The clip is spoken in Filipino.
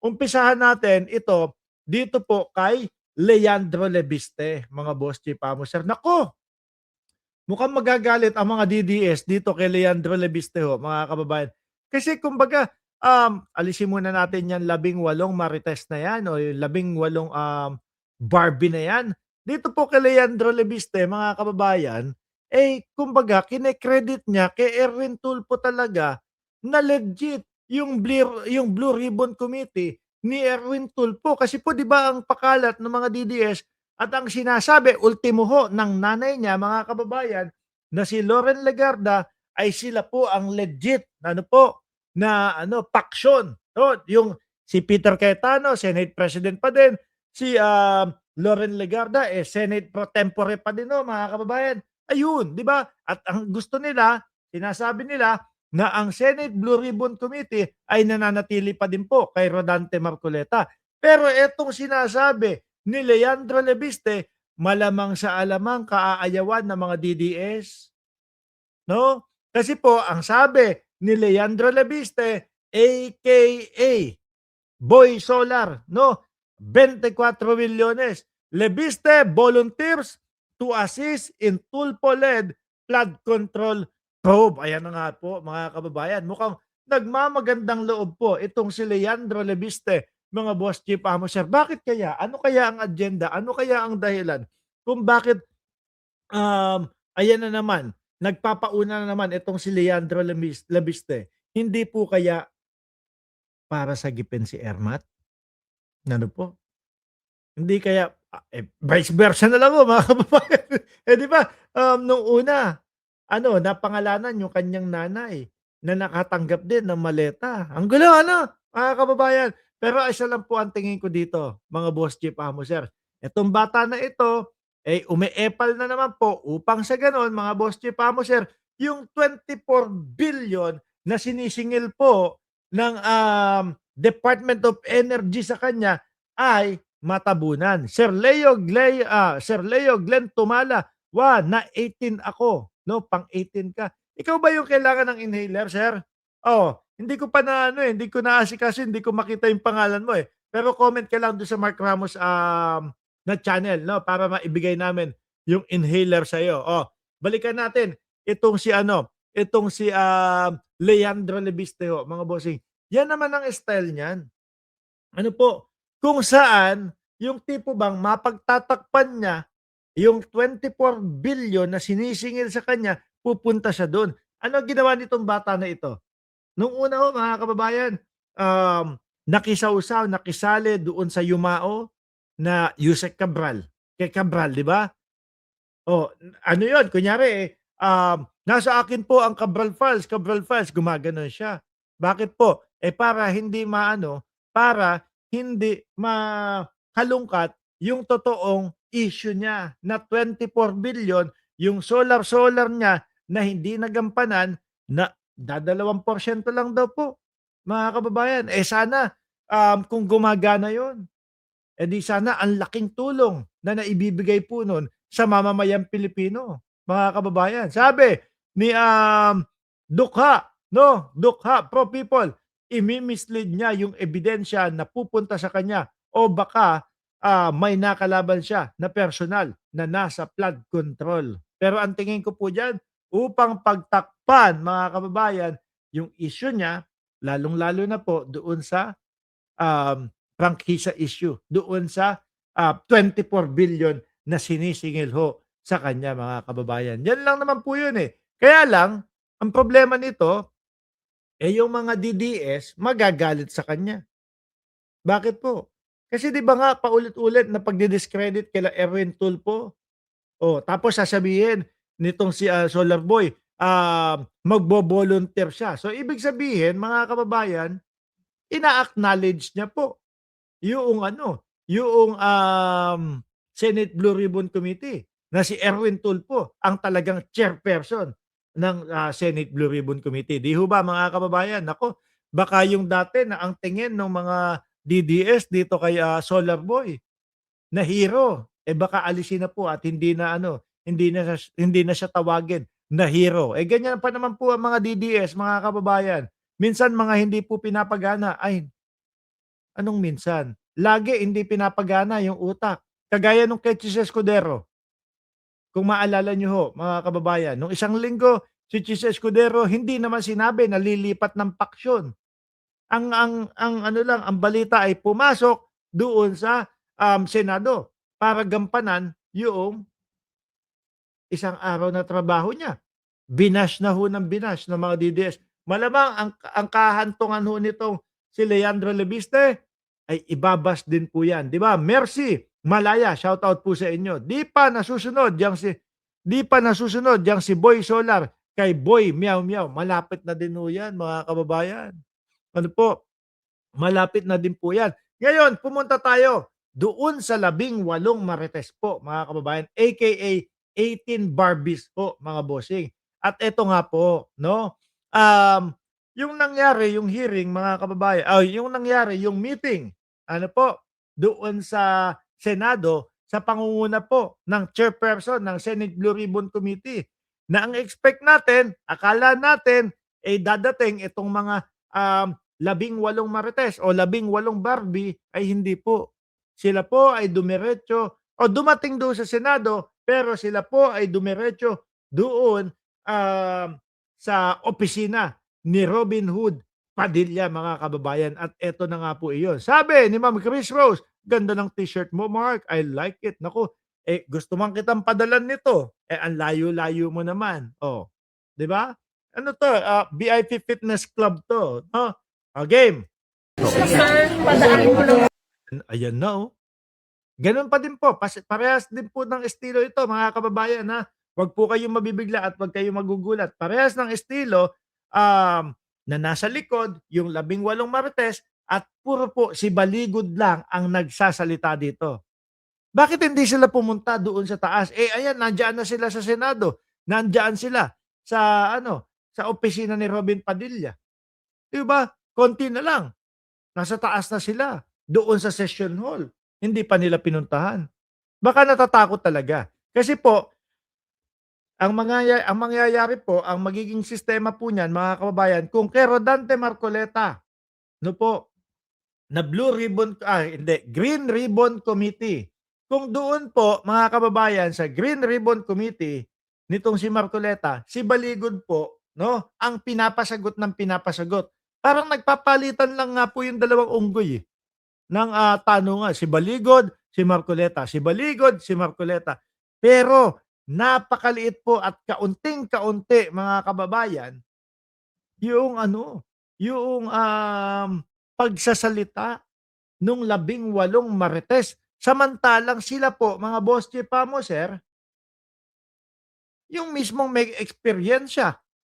Umpisahan natin ito, dito po kay Leandro Lebiste, mga boss chief amo, sir. Naku, mukhang magagalit ang mga DDS dito kay Leandro Lebiste ho, mga kababayan. Kasi kumbaga, alisin muna natin yan 18 marites na yan o yung 18 Barbie na yan. Dito po kay Leandro Lebiste, mga kababayan, eh kumbaga kine-credit niya kay Erwin Tulfo talaga na legit yung Blue Ribbon Committee ni Erwin Tulfo. Kasi po 'di ba ang pakalat ng mga DDS at ang sinasabi ultimo ho ng nanay niya, mga kababayan, na si Loren Legarda ay sila po ang legit na ano po, na ano, paksyon. No? Yung si Peter Cayetano, Senate President pa din. Si Loren Legarda, Senate pro tempore pa din, no, mga kababayan. Ayun, di ba? At ang gusto nila, sinasabi nila, na ang Senate Blue Ribbon Committee ay nananatili pa din po kay Rodante Marcoleta. Pero etong sinasabi ni Leandro Lebiste, malamang sa alamang kaaayawan ng mga DDS, no? Kasi po ang sabi ni Leandro Lebiste, aka Boy Solar, no? 24 milyones. Lebiste volunteers to assist in Tulfo-led flood control probe. Ayan na nga po, mga kababayan. Mukhang nagmamagandang loob po itong si Leandro Lebiste, mga boss chief amo, sir. Bakit kaya? Ano kaya ang agenda? Ano kaya ang dahilan kung bakit ayan na naman, nagpapauna na naman itong si Leandro Lebiste? Hindi po kaya para sagipin si Ermat? Ano po? Hindi kaya, vice versa na lang ho, mga kababayan. Eh, di ba, nung una, ano, napangalanan yung kanyang nanay na nakatanggap din ng maleta. Ang gulo ano, mga kababayan. Pero isa lang po ang tingin ko dito, mga boss chief amo, sir. Itong bata na ito, eh, umeepal na naman po upang sa gano'n, mga boss chief amo, sir, yung 24 billion na sinisingil po ng Department of Energy sa kanya ay matabunan. Sir Leo Glenn Tumala, na 18 ako, no, pang 18 ka. Ikaw ba yung kailangan ng inhaler, sir? Oh, hindi ko pa na ano, hindi ko naasikaso, hindi ko makita yung pangalan mo eh. Pero comment ka lang doon sa Mark Ramos na channel, no, para maibigay namin yung inhaler sa iyo. Oh, balikan natin itong si ano, itong si Leandro Lebisteo, mga bossing. Yan naman ang style niyan. Ano po, kung saan yung tipo bang mapagtatakpan niya yung 24 billion na sinisingil sa kanya, pupunta siya dun. Ano ginawa nitong bata na ito? Nung una ho, mga kababayan, nakisawsaw, nakisali doon sa yumao na Yusek Cabral, kay Cabral, 'di ba? Oh, ano 'yun, kunyari, "Nasa akin po ang Cabral Files," gumaganon siya. Bakit po? Eh, para hindi maano, para hindi mahalungkat yung totoong issue niya na 24 billion, yung solar niya na hindi nagampanan, na dadalawang porsyento lang daw po, mga kababayan. Eh, sana, kung gumagana 'yun, eh di sana ang laking tulong na naibibigay po nun sa mamamayang Pilipino, mga kababayan. Sabi ni Dukha, no, Dukha Pro People, imi-mislead niya yung ebidensya na pupunta sa kanya o baka may nakalaban siya na personal na nasa flood control. Pero ang tingin ko po diyan, upang pagtakpan, mga kababayan, yung issue niya, lalong-lalo na po doon sa prangkisa issue, doon sa 24 billion na sinisingil ho sa kanya, mga kababayan. Yan lang naman po yun eh. Kaya lang, ang problema nito, eh yung mga DDS magagalit sa kanya. Bakit po? Kasi 'di ba nga paulit-ulit na pagdi-discredit kila Erwin Tulfo, oh, tapos sasabihin nitong si Solar Boy, magbo-volunteer siya. So ibig sabihin, mga kababayan, ina-acknowledge niya po yung ano, yung Senate Blue Ribbon Committee na si Erwin Tulfo ang talagang chairperson ng Senate Blue Ribbon Committee. 'Di ho ba, mga kababayan? Naku, baka yung dati na ang tingin ng mga DDS dito kay Solar Boy na hero, eh baka alisin na po at hindi na ano, hindi na siya tawagin na hero. Eh ganyan pa naman po ang mga DDS, mga kababayan. Minsan mga hindi po pinapagana, ay Anong minsan? Lagi hindi pinapagana yung utak. Kagaya nung kay Chis Escudero, kung maalala niyo ho, mga kababayan, nung isang linggo, si Chis Escudero hindi naman sinabi na lilipat ng paksyon. Ang ano lang, ang balita ay pumasok doon sa, Senado para gampanan yung isang araw na trabaho niya. Binash na ho ng binash ng mga DDS. Malamang ang kahantungan ho nitong si Leandro Lebiste ay ibabas din po 'yan, 'di ba? Mercy Malaya, shoutout po sa inyo. Di pa nasusunod yang si Boy Solar kay Boy Meow Meow. Malapit na din ho 'yan, mga kababayan. Ano po, malapit na din po 'yan. Ngayon, pumunta tayo doon sa 18 marites po, mga kababayan, AKA 18 Barbies po, mga bossing. At eto nga po, 'no, yung nangyari, yung hearing, mga kababayan, yung nangyari, yung meeting, ano po, doon sa Senado sa pangunguna po ng chairperson ng Senate Blue Ribbon Committee, na ang expect natin, akala natin, dadating itong mga, 18 marites o 18 Barbie, ay hindi po. Sila po ay dumiretso o dumating doon sa Senado, pero sila po ay dumiretso doon, um, sa opisina ni Robin Hood Padilla, mga kababayan, at eto na nga po iyon. Sabi ni Ma'am Chris Rose, "Ganda ng t-shirt mo, Mark, I like it." Naku, gusto man kitang padalan nito, ang layo-layo mo naman, oh, 'di ba? Ano 'to, VIP Fitness Club 'to, 'no? Game. Sir, padaan mo lang. Ayan na, oh. Gano'n pa din po, parehas din po ng estilo ito, mga kababayan, ha. Huwag po kayong mabibigla at huwag kayong magugulat. Parehas ng estilo, na nasa likod yung 18 marites at puro po si Baligod lang ang nagsasalita dito. Bakit hindi sila pumunta doon sa taas? Ayan, nandiyan na sila sa Senado, nandiyan sila sa ano, sa opisina ni Robin Padilla, 'di ba? Konti na lang, nasa taas na sila, doon sa session hall, hindi pa nila pinuntahan. Baka natatakot talaga. Kasi po, ang mangyayari po, ang magiging sistema po niyan, mga kababayan, kung kay Rodante Marcoleta, no po, na Green Ribbon Committee. Kung doon po, mga kababayan, sa Green Ribbon Committee nitong si Marcoleta, si Baligod po, no, ang pinapasagot ng pinapasagot. Parang nagpapalitan lang nga po yung dalawang unggoy, ng, tanungan, si Baligod, si Marcoleta, si Baligod, si Marcoleta. Pero napakaliit po at kaunting-kaunti, mga kababayan, yung ano, yung, pagsasalita nung 18 marites. Samantalang sila po, mga boss chief pa mo, sir, yung mismong may eksperyensya